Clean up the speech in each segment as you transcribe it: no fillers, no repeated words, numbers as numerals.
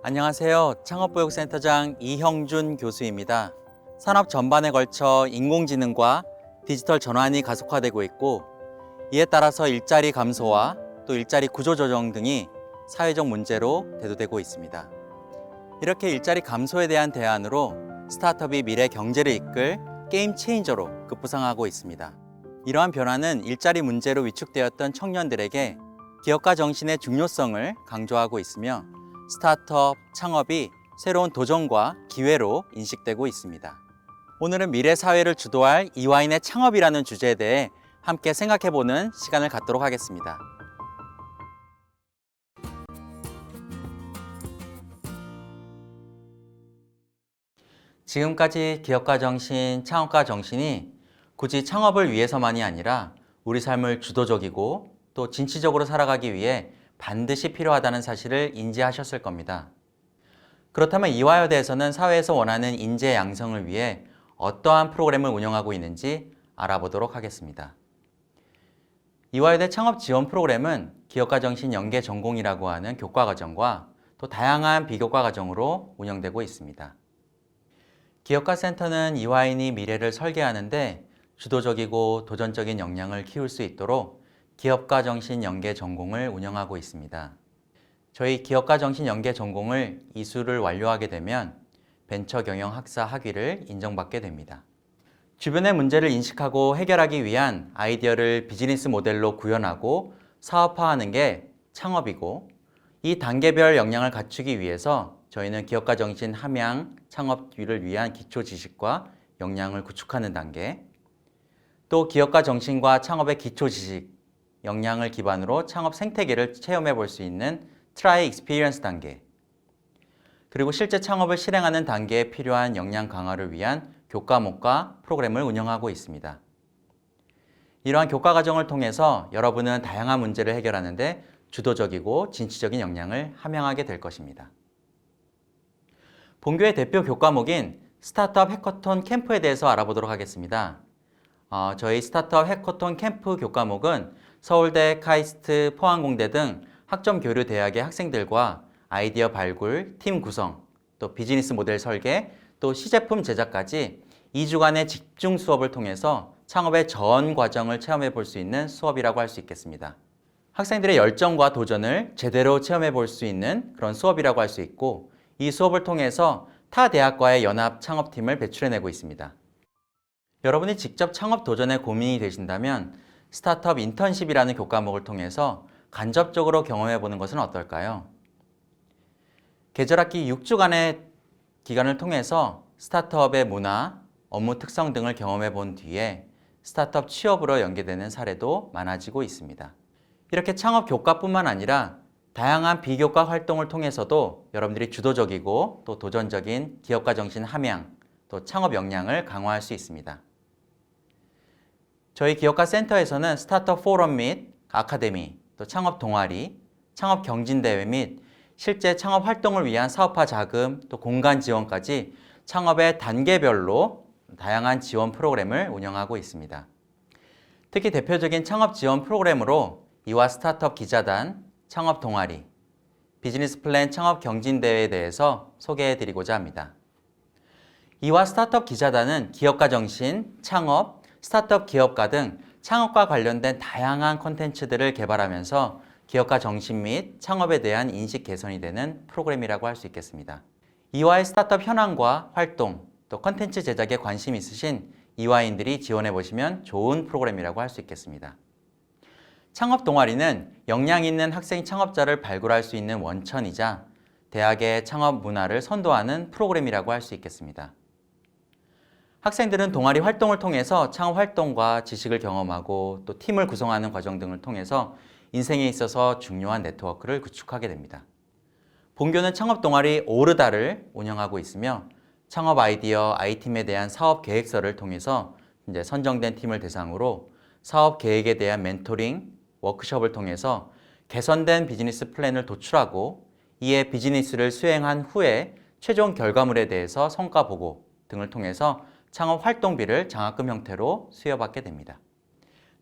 안녕하세요. 창업보육센터장 이형준 교수입니다. 산업 전반에 걸쳐 인공지능과 디지털 전환이 가속화되고 있고, 이에 따라서 일자리 감소와 또 일자리 구조 조정 등이 사회적 문제로 대두되고 있습니다. 이렇게 일자리 감소에 대한 대안으로 스타트업이 미래 경제를 이끌 게임 체인저로 급부상하고 있습니다. 이러한 변화는 일자리 문제로 위축되었던 청년들에게 기업가 정신의 중요성을 강조하고 있으며, 스타트업, 창업이 새로운 도전과 기회로 인식되고 있습니다. 오늘은 미래 사회를 주도할 이와인의 창업이라는 주제에 대해 함께 생각해보는 시간을 갖도록 하겠습니다. 지금까지 기업가 정신, 창업가 정신이 굳이 창업을 위해서만이 아니라 우리 삶을 주도적이고 또 진취적으로 살아가기 위해 반드시 필요하다는 사실을 인지하셨을 겁니다. 그렇다면 이화여대에서는 사회에서 원하는 인재 양성을 위해 어떠한 프로그램을 운영하고 있는지 알아보도록 하겠습니다. 이화여대 창업 지원 프로그램은 기업가 정신 연계 전공이라고 하는 교과 과정과 또 다양한 비교과 과정으로 운영되고 있습니다. 기업가 센터는 이화인이 미래를 설계하는데 주도적이고 도전적인 역량을 키울 수 있도록 기업가 정신 연계 전공을 운영하고 있습니다. 저희 기업가 정신 연계 전공을 이수를 완료하게 되면 벤처 경영 학사 학위를 인정받게 됩니다. 주변의 문제를 인식하고 해결하기 위한 아이디어를 비즈니스 모델로 구현하고 사업화하는 게 창업이고, 이 단계별 역량을 갖추기 위해서 저희는 기업가 정신 함양 창업을 위한 기초 지식과 역량을 구축하는 단계, 또 기업가 정신과 창업의 기초 지식, 역량을 기반으로 창업 생태계를 체험해 볼 수 있는 트라이 익스피리언스 단계, 그리고 실제 창업을 실행하는 단계에 필요한 역량 강화를 위한 교과목과 프로그램을 운영하고 있습니다. 이러한 교과 과정을 통해서 여러분은 다양한 문제를 해결하는데 주도적이고 진취적인 역량을 함양하게 될 것입니다. 본교의 대표 교과목인 스타트업 해커톤 캠프에 대해서 알아보도록 하겠습니다. 저희 스타트업 해커톤 캠프 교과목은 서울대, 카이스트, 포항공대 등 학점 교류 대학의 학생들과 아이디어 발굴, 팀 구성, 또 비즈니스 모델 설계, 또 시제품 제작까지 2주간의 집중 수업을 통해서 창업의 전 과정을 체험해 볼 수 있는 수업이라고 할 수 있겠습니다. 학생들의 열정과 도전을 제대로 체험해 볼 수 있는 그런 수업이라고 할 수 있고, 이 수업을 통해서 타 대학과의 연합 창업팀을 배출해내고 있습니다. 여러분이 직접 창업 도전에 고민이 되신다면 스타트업 인턴십이라는 교과목을 통해서 간접적으로 경험해 보는 것은 어떨까요? 계절학기 6주간의 기간을 통해서 스타트업의 문화, 업무 특성 등을 경험해 본 뒤에 스타트업 취업으로 연계되는 사례도 많아지고 있습니다. 이렇게 창업 교과뿐만 아니라 다양한 비교과 활동을 통해서도 여러분들이 주도적이고 또 도전적인 기업가 정신 함양, 또 창업 역량을 강화할 수 있습니다. 저희 기업가 센터에서는 스타트업 포럼 및 아카데미, 또 창업 동아리, 창업 경진대회 및 실제 창업 활동을 위한 사업화 자금, 또 공간 지원까지 창업의 단계별로 다양한 지원 프로그램을 운영하고 있습니다. 특히 대표적인 창업 지원 프로그램으로 이화 스타트업 기자단, 창업 동아리, 비즈니스 플랜 창업 경진대회에 대해서 소개해 드리고자 합니다. 이화 스타트업 기자단은 기업가 정신, 창업, 스타트업 기업가 등 창업과 관련된 다양한 콘텐츠들을 개발하면서 기업가 정신 및 창업에 대한 인식 개선이 되는 프로그램이라고 할 수 있겠습니다. 이화의 스타트업 현황과 활동, 또 콘텐츠 제작에 관심 있으신 이화인들이 지원해 보시면 좋은 프로그램이라고 할 수 있겠습니다. 창업 동아리는 역량 있는 학생 창업자를 발굴할 수 있는 원천이자 대학의 창업 문화를 선도하는 프로그램이라고 할 수 있겠습니다. 학생들은 동아리 활동을 통해서 창업 활동과 지식을 경험하고 또 팀을 구성하는 과정 등을 통해서 인생에 있어서 중요한 네트워크를 구축하게 됩니다. 본교는 창업 동아리 오르다를 운영하고 있으며 창업 아이디어, 아이팀에 대한 사업 계획서를 통해서 선정된 팀을 대상으로 사업 계획에 대한 멘토링, 워크숍을 통해서 개선된 비즈니스 플랜을 도출하고 이에 비즈니스를 수행한 후에 최종 결과물에 대해서 성과 보고 등을 통해서 창업 활동비를 장학금 형태로 수여받게 됩니다.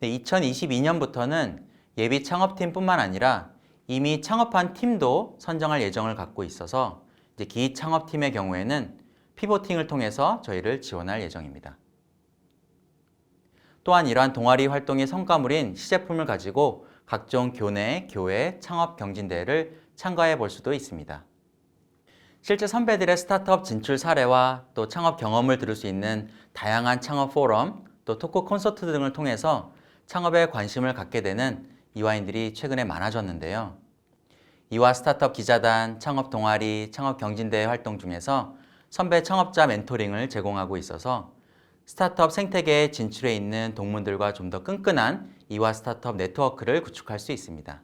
2022년부터는 예비 창업팀뿐만 아니라 이미 창업한 팀도 선정할 예정을 갖고 있어서 이제 기창업팀의 경우에는 피보팅을 통해서 저희를 지원할 예정입니다. 또한 이러한 동아리 활동의 성과물인 시제품을 가지고 각종 교내, 교회, 창업 경진대회를 참가해 볼 수도 있습니다. 실제 선배들의 스타트업 진출 사례와 또 창업 경험을 들을 수 있는 다양한 창업 포럼, 또 토크 콘서트 등을 통해서 창업에 관심을 갖게 되는 이화인들이 최근에 많아졌는데요. 이화 스타트업 기자단, 창업 동아리, 창업 경진대회 활동 중에서 선배 창업자 멘토링을 제공하고 있어서 스타트업 생태계에 진출해 있는 동문들과 좀 더 끈끈한 이화 스타트업 네트워크를 구축할 수 있습니다.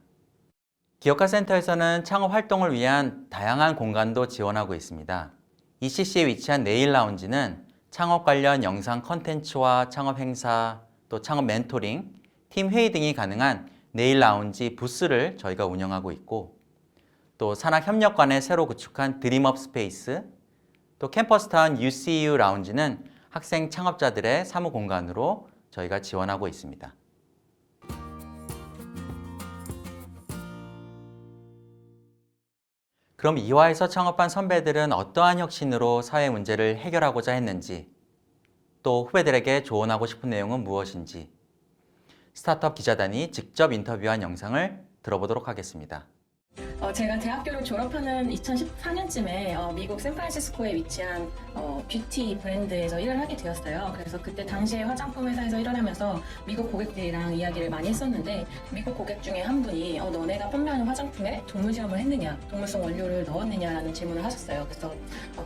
기업가센터에서는 창업 활동을 위한 다양한 공간도 지원하고 있습니다. ECC에 위치한 네일 라운지는 창업 관련 영상 컨텐츠와 창업 행사, 또 창업 멘토링, 팀 회의 등이 가능한 네일 라운지 부스를 저희가 운영하고 있고, 또 산학협력관에 새로 구축한 드림업 스페이스, 또 캠퍼스타운 UCU 라운지는 학생 창업자들의 사무 공간으로 저희가 지원하고 있습니다. 그럼 이화에서 창업한 선배들은 어떠한 혁신으로 사회 문제를 해결하고자 했는지, 또 후배들에게 조언하고 싶은 내용은 무엇인지 스타트업 기자단이 직접 인터뷰한 영상을 들어보도록 하겠습니다. 제가 대학교를 졸업하는 2014년쯤에 미국 샌프란시스코에 위치한 뷰티 브랜드에서 일을 하게 되었어요. 그래서 그때 당시에 화장품 회사에서 일을 하면서 미국 고객들이랑 이야기를 많이 했었는데, 미국 고객 중에 한 분이 너네가 판매하는 화장품에 동물 실험을 했느냐, 동물성 원료를 넣었느냐라는 질문을 하셨어요. 그래서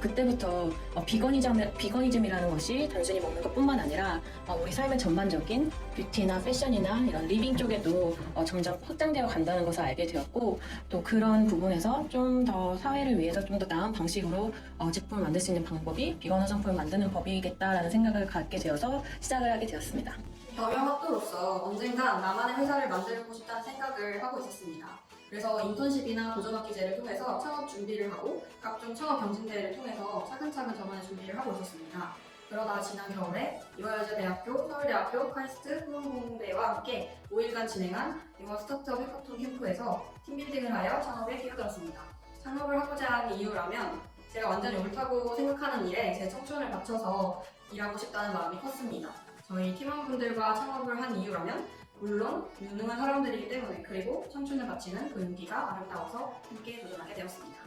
그때부터 비거니즘이라는 것이 단순히 먹는 것뿐만 아니라 우리 삶의 전반적인 뷰티나 패션이나 이런 리빙 쪽에도 점점 확장되어 간다는 것을 알게 되었고, 또 그런 부분에서 좀 더 사회를 위해서 좀 더 나은 방식으로 제품을 만들 수 있는 방법이 비건 화장품을 만드는 법이겠다라는 생각을 갖게 되어서 시작을 하게 되었습니다. 경영학도로서 언젠간 나만의 회사를 만들고 싶다는 생각을 하고 있었습니다. 그래서 인턴십이나 도전학기제를 통해서 창업 준비를 하고 각종 창업 경진대회를 통해서 차근차근 저만의 준비를 하고 있었습니다. 그러다 지난 겨울에 이화여자대학교, 서울대학교, 카이스트, 후원공대와 함께 5일간 진행한 이화 스타트업 해커톤 캠프에서 팀빌딩을 하여 창업에 끼어들었습니다. 창업을 하고자 한 이유라면 제가 완전히 옳다고 생각하는 일에 제 청춘을 바쳐서 일하고 싶다는 마음이 컸습니다. 저희 팀원분들과 창업을 한 이유라면 물론 유능한 사람들이기 때문에, 그리고 청춘을 바치는 그 용기가 아름다워서 함께 도전하게 되었습니다.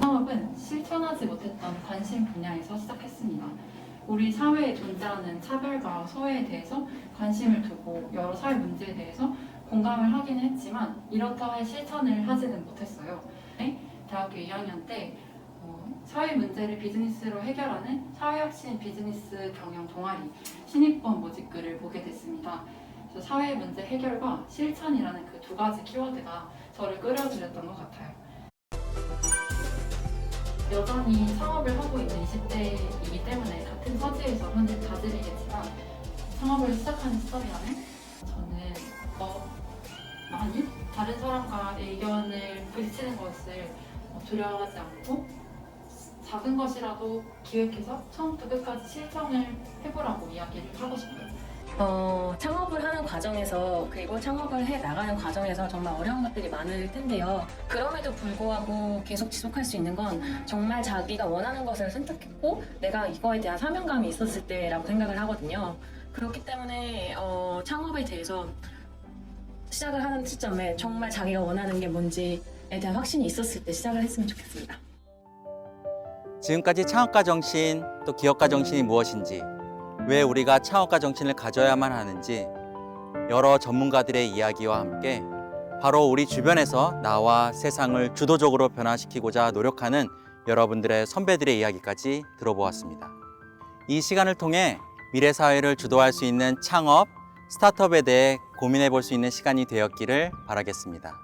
창업은 실천하지 못했던 관심 분야에서 시작했습니다. 우리 사회에 존재하는 차별과 소외에 대해서 관심을 두고 여러 사회 문제에 대해서 공감을 하기는 했지만 이렇다 할 실천을 하지는 못했어요. 대학교 2학년 때 사회 문제를 비즈니스로 해결하는 사회혁신 비즈니스 경영 동아리 신입부원 모집글을 보게 됐습니다. 그래서 사회 문제 해결과 실천이라는 그 두 가지 키워드가 저를 끌어들였던 것 같아요. 여전히 창업을 하고 있는 20대이기 때문에 같은 처지에서 현재 다짐이겠지만, 창업을 시작하는 시점이라면 저는 많이 다른 사람과 의견을 부딪히는 것을 두려워하지 않고 작은 것이라도 기획해서 처음부터 끝까지 실천을 해보라고 이야기를 하고 싶어요. 창업을 하는 과정에서, 그리고 창업을 해 나가는 과정에서 정말 어려운 것들이 많을 텐데요. 그럼에도 불구하고 계속 지속할 수 있는 건 정말 자기가 원하는 것을 선택했고 내가 이거에 대한 사명감이 있었을 때라고 생각을 하거든요. 그렇기 때문에 창업에 대해서 시작을 하는 시점에 정말 자기가 원하는 게 뭔지에 대한 확신이 있었을 때 시작을 했으면 좋겠습니다. 지금까지 창업가 정신, 또 기업가 정신이 무엇인지, 왜 우리가 창업가 정신을 가져야만 하는지 여러 전문가들의 이야기와 함께 바로 우리 주변에서 나와 세상을 주도적으로 변화시키고자 노력하는 여러분들의 선배들의 이야기까지 들어보았습니다. 이 시간을 통해 미래 사회를 주도할 수 있는 창업, 스타트업에 대해 고민해 볼 수 있는 시간이 되었기를 바라겠습니다.